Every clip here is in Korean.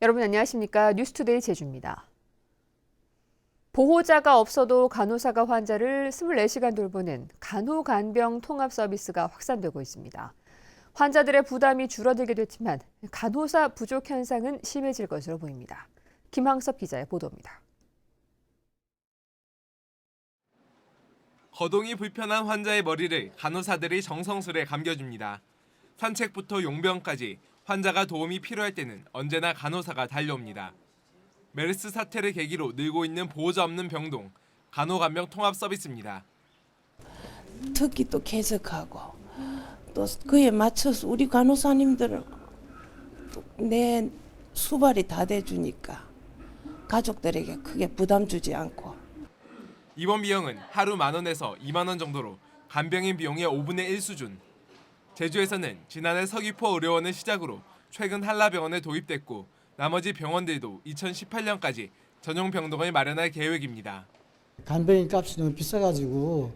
여러분 안녕하십니까? 뉴스투데이 제주입니다. 보호자가 없어도 간호사가 환자를 24시간 돌보는 간호간병 통합 서비스가 확산되고 있습니다. 환자들의 부담이 줄어들게 됐지만 간호사 부족 현상은 심해질 것으로 보입니다. 김항섭 기자의 보도입니다. 거동이 불편한 환자의 머리를 간호사들이 정성스레 감겨줍니다. 산책부터 용병까지 환자가 도움이 필요할 때는 언제나 간호사가 달려옵니다. 메르스 사태를 계기로 늘고 있는 보호자 없는 병동, 간호간병 통합 서비스입니다. 특기도 계속하고 또 그에 맞춰서 우리 간호사님들은 내 수발이 다 돼주니까 가족들에게 크게 부담 주지 않고. 입원 비용은 하루 10,000원에서 20,000원 정도로 간병인 비용의 5분의 1 수준. 제주에서는 지난해 서귀포 의료원을 시작으로 최근 한라병원에 도입됐고 나머지 병원들도 2018년까지 전용 병동을 마련할 계획입니다. 간병인 값이 너무 비싸가지고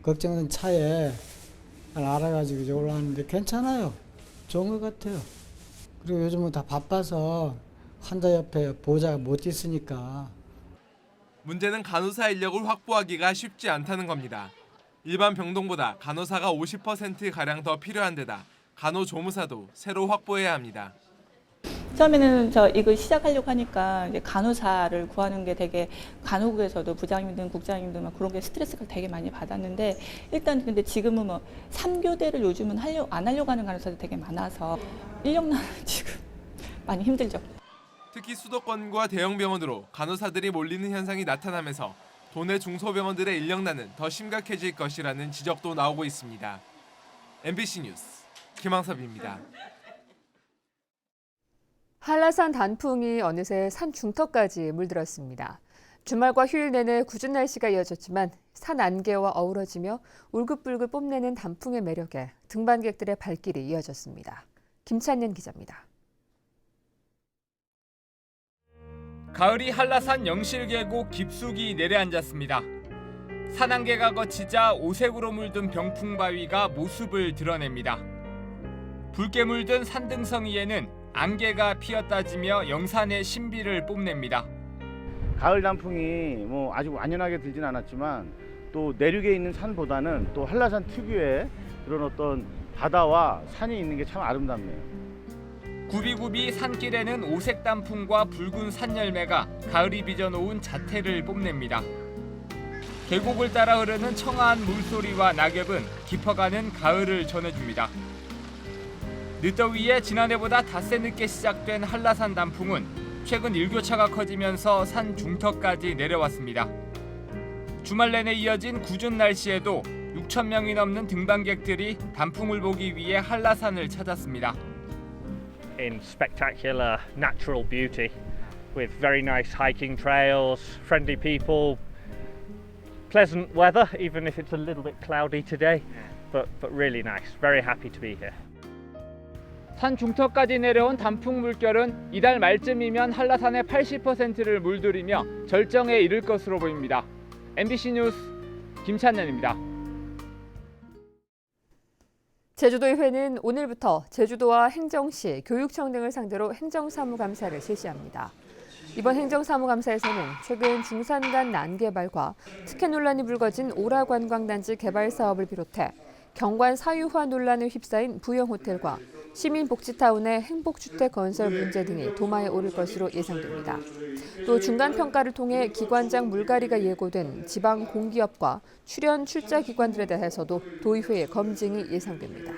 걱정된 차에 알아가지고 이제 올라왔는데 괜찮아요. 좋은 것 같아요. 그리고 요즘은 다 바빠서 환자 옆에 보호자가 못 있으니까. 문제는 간호사 인력을 확보하기가 쉽지 않다는 겁니다. 일반 병동보다 간호사가 50%가량 더 필요한 데다 간호조무사도 새로 확보해야 합니다. 처음에는 이거 시작하려고 하니까 이제 간호사를 구하는 게 되게 간호국에서도 부장님들, 국장님들 막 그런 게 스트레스가 되게 많이 받았는데 일단 근데 지금은 뭐 3교대를 요즘은 안 하려고 하는 간호사들 되게 많아서 인력난은 지금 많이 힘들죠. 특히 수도권과 대형 병원으로 간호사들이 몰리는 현상이 나타나면서 도내 중소병원들의 인력난은 더 심각해질 것이라는 지적도 나오고 있습니다. MBC 뉴스 김항섭입니다. 한라산 단풍이 어느새 산 중턱까지 물들었습니다. 주말과 휴일 내내 궂은 날씨가 이어졌지만 산 안개와 어우러지며 울긋불긋 뽐내는 단풍의 매력에 등반객들의 발길이 이어졌습니다. 김찬년 기자입니다. 가을이 한라산 영실계곡 깊숙이 내려앉았습니다. 산안개가 거치자 오색으로 물든 병풍바위가 모습을 드러냅니다. 붉게 물든 산등성 위에는 안개가 피었다지며 영산의 신비를 뽐냅니다. 가을 단풍이 뭐 아주 완연하게 들진 않았지만 또 내륙에 있는 산보다는 또 한라산 특유의 그런 어떤 바다와 산이 있는 게 참 아름답네요. 구비구비 산길에는 오색 단풍과 붉은 산열매가 가을이 빚어놓은 자태를 뽐냅니다. 계곡을 따라 흐르는 청아한 물소리와 낙엽은 깊어가는 가을을 전해줍니다. 늦더위에 지난해보다 닷새 늦게 시작된 한라산 단풍은 최근 일교차가 커지면서 산 중턱까지 내려왔습니다. 주말 내내 이어진 궂은 날씨에도 6,000명이 넘는 등반객들이 단풍을 보기 위해 한라산을 찾았습니다. In spectacular natural beauty with very nice hiking trails, friendly people, pleasant weather even if it's a little bit cloudy today, but really nice. Very happy to be here. 산 중턱까지 내려온 단풍 물결은 이달 말쯤이면 한라산의 80%를 물들이며 절정에 이를 것으로 보입니다. MBC 뉴스 김찬년입니다. 제주도의회는 오늘부터 제주도와 행정시, 교육청 등을 상대로 행정사무감사를 실시합니다. 이번 행정사무감사에서는 최근 중산간 난개발과 특혜 논란이 불거진 오라관광단지 개발 사업을 비롯해 경관 사유화 논란에 휩싸인 부영호텔과 시민복지타운의 행복주택 건설 문제 등이 도마에 오를 것으로 예상됩니다. 또 중간평가를 통해 기관장 물갈이가 예고된 지방 공기업과 출연 출자 기관들에 대해서도 도의회의 검증이 예상됩니다.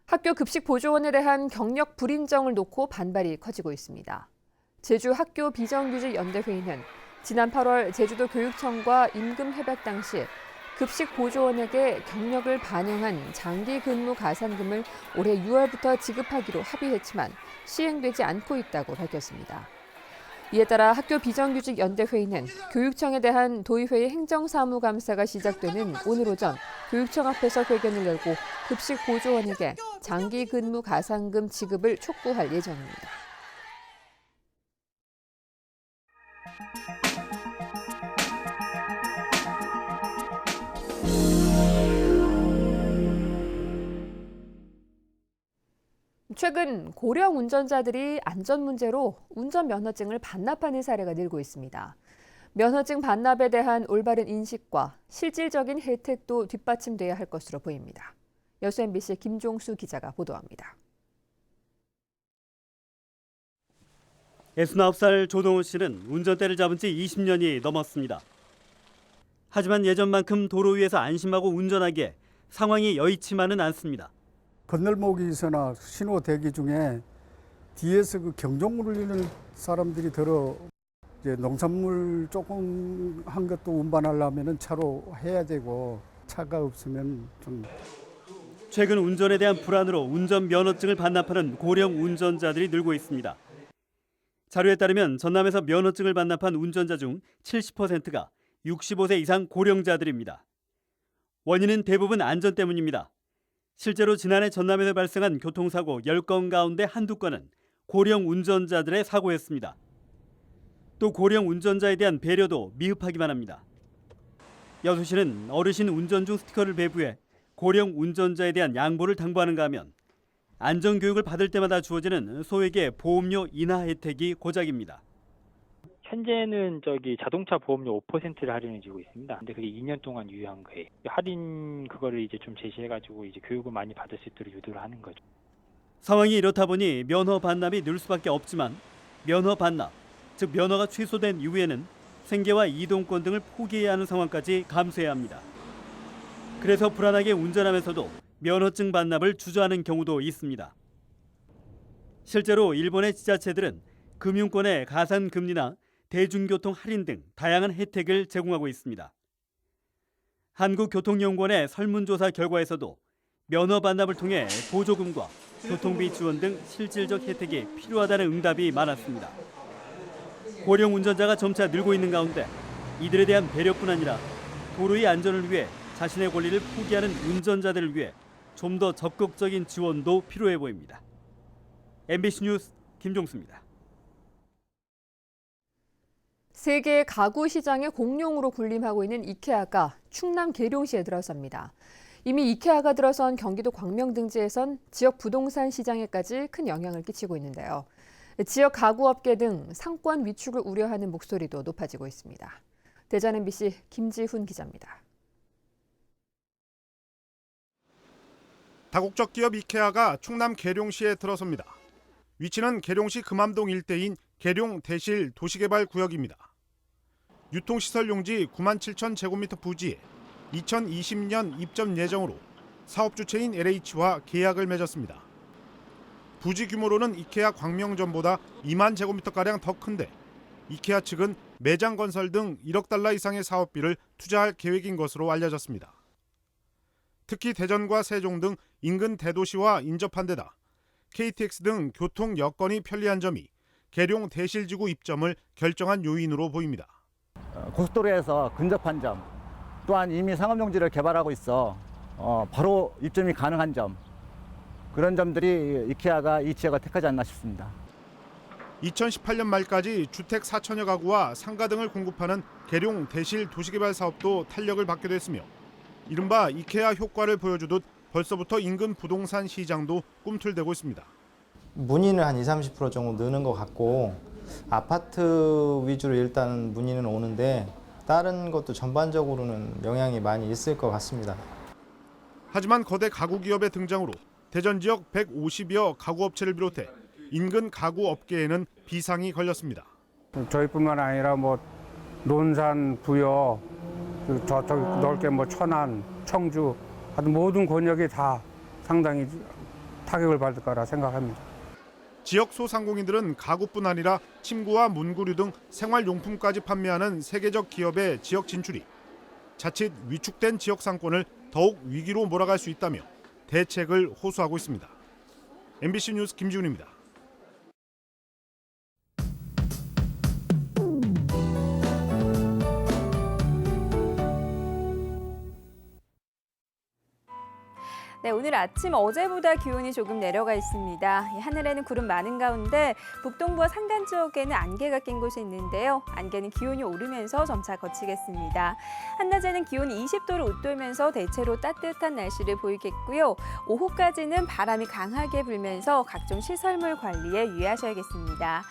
학교 급식 보조원에 대한 경력 불인정을 놓고 반발이 커지고 있습니다. 제주 학교 비정규직 연대회의는 지난 8월 제주도 교육청과 임금 협약 당시 급식 보조원에게 경력을 반영한 장기 근무 가산금을 올해 6월부터 지급하기로 합의했지만 시행되지 않고 있다고 밝혔습니다. 이에 따라 학교 비정규직 연대회의는 교육청에 대한 도의회의 행정사무감사가 시작되는 오늘 오전 교육청 앞에서 회견을 열고 급식 보조원에게 장기 근무 가산금 지급을 촉구할 예정입니다. 최근 고령 운전자들이 안전 문제로 운전면허증을 반납하는 사례가 늘고 있습니다. 면허증 반납에 대한 올바른 인식과 실질적인 혜택도 뒷받침돼야 할 것으로 보입니다. 여수 MBC 김종수 기자가 보도합니다. 69살 조동호 씨는 운전대를 잡은 지 20년이 넘었습니다. 하지만 예전만큼 도로 위에서 안심하고 운전하기에 상황이 여의치만은 않습니다. 건널목에서나 신호 대기 중에 뒤에서 그 경종을 울리는 사람들이 들어 이제 농산물 조금 한 것도 운반하려면은 차로 해야 되고 차가 없으면 좀. 최근 운전에 대한 불안으로 운전 면허증을 반납하는 고령 운전자들이 늘고 있습니다. 자료에 따르면 전남에서 면허증을 반납한 운전자 중 70%가 65세 이상 고령자들입니다. 원인은 대부분 안전 때문입니다. 실제로 지난해 전남에서 발생한 교통사고 10건 가운데 한두 건은 고령 운전자들의 사고였습니다. 또 고령 운전자에 대한 배려도 미흡하기만 합니다. 여수시는 어르신 운전 중 스티커를 배부해 고령 운전자에 대한 양보를 당부하는가 하면 안전교육을 받을 때마다 주어지는 소액의 보험료 인하 혜택이 고작입니다. 현재는 자동차 보험료 5%를 할인해주고 있습니다. 근데 그게 2년 동안 유효한 거예요. 할인 그거를 이제 좀 제시해가지고 이제 교육을 많이 받을 수 있도록 유도를 하는 거죠. 상황이 이렇다 보니 면허 반납이 늘 수밖에 없지만 면허 반납, 즉 면허가 취소된 이후에는 생계와 이동권 등을 포기해야 하는 상황까지 감수해야 합니다. 그래서 불안하게 운전하면서도 면허증 반납을 주저하는 경우도 있습니다. 실제로 일본의 지자체들은 금융권의 가산금리나 대중교통 할인 등 다양한 혜택을 제공하고 있습니다. 한국교통연구원의 설문조사 결과에서도 면허 반납을 통해 보조금과 교통비 지원 등 실질적 혜택이 필요하다는 응답이 많았습니다. 고령 운전자가 점차 늘고 있는 가운데 이들에 대한 배려뿐 아니라 도로의 안전을 위해 자신의 권리를 포기하는 운전자들을 위해 좀 더 적극적인 지원도 필요해 보입니다. MBC 뉴스 김종수입니다. 세계 가구 시장의 공룡으로 군림하고 있는 이케아가 충남 계룡시에 들어섭니다. 이미 이케아가 들어선 경기도 광명 등지에선 지역 부동산 시장에까지 큰 영향을 끼치고 있는데요. 지역 가구업계 등 상권 위축을 우려하는 목소리도 높아지고 있습니다. 대전 MBC 김지훈 기자입니다. 다국적 기업 이케아가 충남 계룡시에 들어섭니다. 위치는 계룡시 금암동 일대인 계룡 대실 도시개발구역입니다. 유통시설 용지 9만 7천 제곱미터 부지에 2020년 입점 예정으로 사업 주체인 LH와 계약을 맺었습니다. 부지 규모로는 이케아 광명점보다 2만 제곱미터가량 더 큰데 이케아 측은 매장 건설 등 1억 달러 이상의 사업비를 투자할 계획인 것으로 알려졌습니다. 특히 대전과 세종 등 인근 대도시와 인접한 데다 KTX 등 교통 여건이 편리한 점이 계룡 대실지구 입점을 결정한 요인으로 보입니다. 고속도로에서 근접한 점, 또한 이미 상업용지를 개발하고 있어 바로 입점이 가능한 점, 그런 점들이 이케아가 이 지역을 택하지 않나 싶습니다. 2018년 말까지 주택 4천여 가구와 상가 등을 공급하는 계룡 대실 도시개발 사업도 탄력을 받게 됐으며 이른바 이케아 효과를 보여주듯 벌써부터 인근 부동산 시장도 꿈틀대고 있습니다. 문의는 한 20-30% 정도 느는 것 같고 아파트 위주로 일단 문의는 오는데 다른 것도 전반적으로는 영향이 많이 있을 것 같습니다. 하지만 거대 가구 기업의 등장으로 대전 지역 150여 가구업체를 비롯해 인근 가구업계에는 비상이 걸렸습니다. 저희뿐만 아니라 논산, 부여, 저쪽 넓게 천안, 청주 하여튼 모든 권역이 다 상당히 타격을 받을 거라 생각합니다. 지역 소상공인들은 가구뿐 아니라 침구와 문구류 등 생활용품까지 판매하는 세계적 기업의 지역 진출이 자칫 위축된 지역 상권을 더욱 위기로 몰아갈 수 있다며 대책을 호소하고 있습니다. MBC 뉴스 김지훈입니다. 네, 오늘 아침 어제보다 기온이 조금 내려가 있습니다. 이 하늘에는 구름 많은 가운데 북동부와 산간 지역에는 안개가 낀 곳이 있는데요. 안개는 기온이 오르면서 점차 거치겠습니다. 한낮에는 기온이 20도를 웃돌면서 대체로 따뜻한 날씨를 보이겠고요. 오후까지는 바람이 강하게 불면서 각종 시설물 관리에 유의하셔야겠습니다.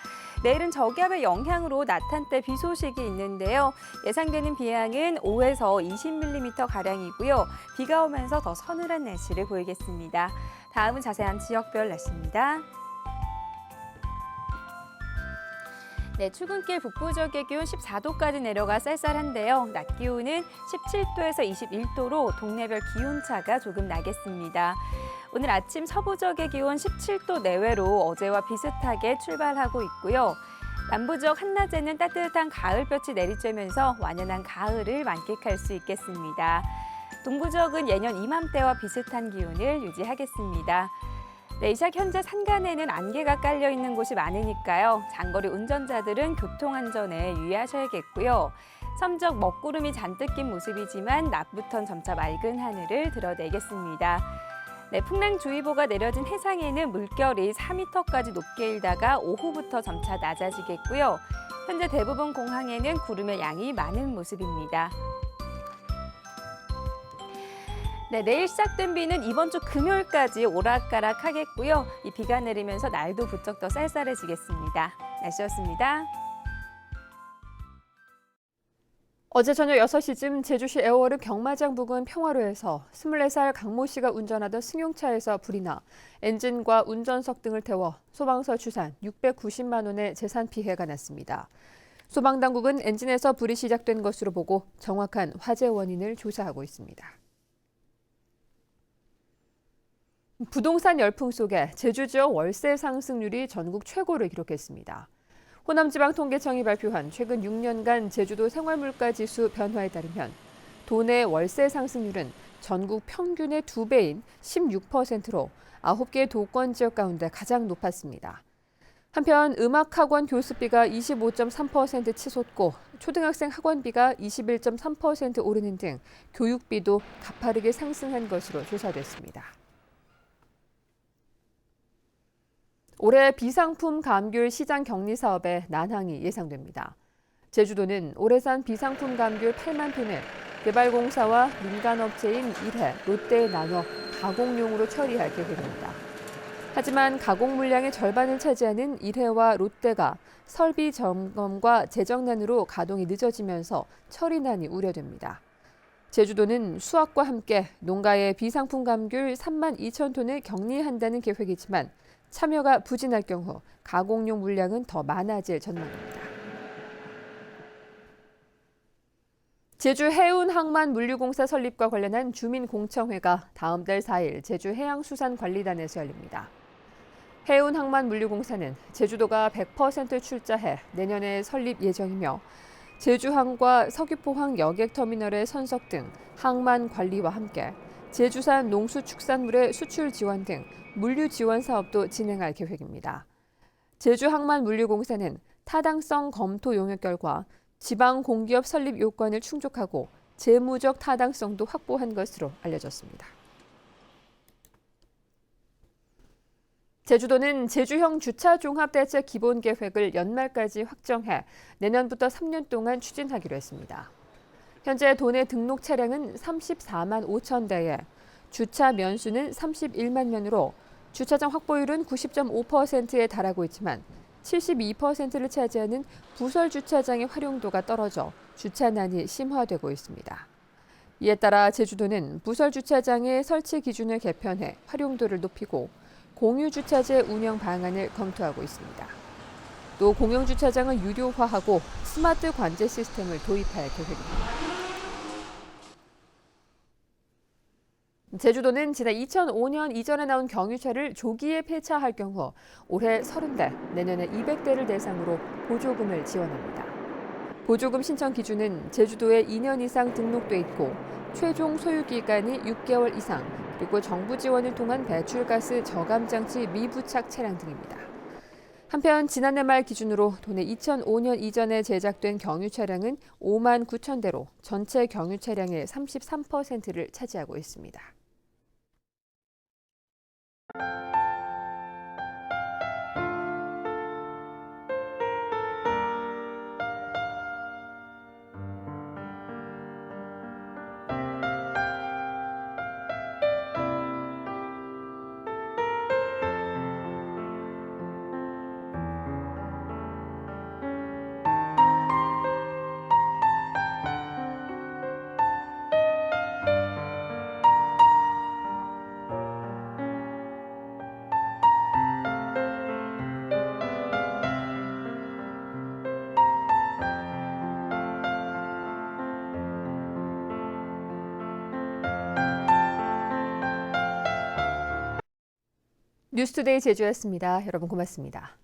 내일은 저기압의 영향으로 낮 한때 비 소식이 있는데요. 예상되는 비양은 5에서 20mm가량이고요. 비가 오면서 더 서늘한 날씨를 보이겠습니다. 다음은 자세한 지역별 날씨입니다. 네, 출근길 북부 지역의 기온 14도까지 내려가 쌀쌀한데요. 낮 기온은 17도에서 21도로 동네별 기온차가 조금 나겠습니다. 오늘 아침 서부 지역의 기온 17도 내외로 어제와 비슷하게 출발하고 있고요. 남부 지역 한낮에는 따뜻한 가을볕이 내리쬐면서 완연한 가을을 만끽할 수 있겠습니다. 동부 지역은 예년 이맘때와 비슷한 기온을 유지하겠습니다. 네, 이 시각 현재 산간에는 안개가 깔려 있는 곳이 많으니까요. 장거리 운전자들은 교통안전에 유의하셔야겠고요. 섬적 먹구름이 잔뜩 낀 모습이지만 낮부터는 점차 맑은 하늘을 드러내겠습니다. 네, 풍랑주의보가 내려진 해상에는 물결이 4m까지 높게 일다가 오후부터 점차 낮아지겠고요. 현재 대부분 공항에는 구름의 양이 많은 모습입니다. 네, 내일 시작된 비는 이번 주 금요일까지 오락가락 하겠고요. 이 비가 내리면서 날도 부쩍 더 쌀쌀해지겠습니다. 날씨였습니다. 어제 저녁 6시쯤 제주시 애월읍 경마장 부근 평화로에서 24살 강모 씨가 운전하던 승용차에서 불이 나 엔진과 운전석 등을 태워 소방서 추산 690만 원의 재산 피해가 났습니다. 소방당국은 엔진에서 불이 시작된 것으로 보고 정확한 화재 원인을 조사하고 있습니다. 부동산 열풍 속에 제주 지역 월세 상승률이 전국 최고를 기록했습니다. 호남지방통계청이 발표한 최근 6년간 제주도 생활물가지수 변화에 따르면 도내 월세 상승률은 전국 평균의 2배인 16%로 9개 도권 지역 가운데 가장 높았습니다. 한편 음악학원 교습비가 25.3% 치솟고 초등학생 학원비가 21.3% 오르는 등 교육비도 가파르게 상승한 것으로 조사됐습니다. 올해 비상품 감귤 시장 격리 사업에 난항이 예상됩니다. 제주도는 올해 산 비상품 감귤 8만 톤을 개발공사와 민간업체인 일해, 롯데에 나눠 가공용으로 처리할 계획입니다. 하지만 가공 물량의 절반을 차지하는 일해와 롯데가 설비 점검과 재정난으로 가동이 늦어지면서 처리난이 우려됩니다. 제주도는 수확과 함께 농가의 비상품 감귤 3만 2천 톤을 격리한다는 계획이지만 참여가 부진할 경우 가공용 물량은 더 많아질 전망입니다. 제주 해운항만물류공사 설립과 관련한 주민공청회가 다음 달 4일 제주해양수산관리단에서 열립니다. 해운항만물류공사는 제주도가 100% 출자해 내년에 설립 예정이며 제주항과 서귀포항 여객터미널의 선석 등 항만 관리와 함께 제주산 농수축산물의 수출 지원 등 물류 지원 사업도 진행할 계획입니다. 제주항만물류공사는 타당성 검토 용역 결과 지방 공기업 설립 요건을 충족하고 재무적 타당성도 확보한 것으로 알려졌습니다. 제주도는 제주형 주차종합대책 기본계획을 연말까지 확정해 내년부터 3년 동안 추진하기로 했습니다. 현재 도내 등록 차량은 34만 5천 대에 주차 면수는 31만 면으로 주차장 확보율은 90.5%에 달하고 있지만 72%를 차지하는 부설 주차장의 활용도가 떨어져 주차난이 심화되고 있습니다. 이에 따라 제주도는 부설 주차장의 설치 기준을 개편해 활용도를 높이고 공유주차제 운영 방안을 검토하고 있습니다. 또 공용주차장은 유료화하고 스마트 관제 시스템을 도입할 계획입니다. 제주도는 지난 2005년 이전에 나온 경유차를 조기에 폐차할 경우 올해 30대, 내년에 200대를 대상으로 보조금을 지원합니다. 보조금 신청 기준은 제주도에 2년 이상 등록돼 있고 최종 소유 기간이 6개월 이상, 그리고 정부 지원을 통한 배출가스 저감 장치 미부착 차량 등입니다. 한편 지난해 말 기준으로 도내 2005년 이전에 제작된 경유 차량은 5만 9천 대로 전체 경유 차량의 33%를 차지하고 있습니다. 뉴스투데이 제주였습니다. 여러분 고맙습니다.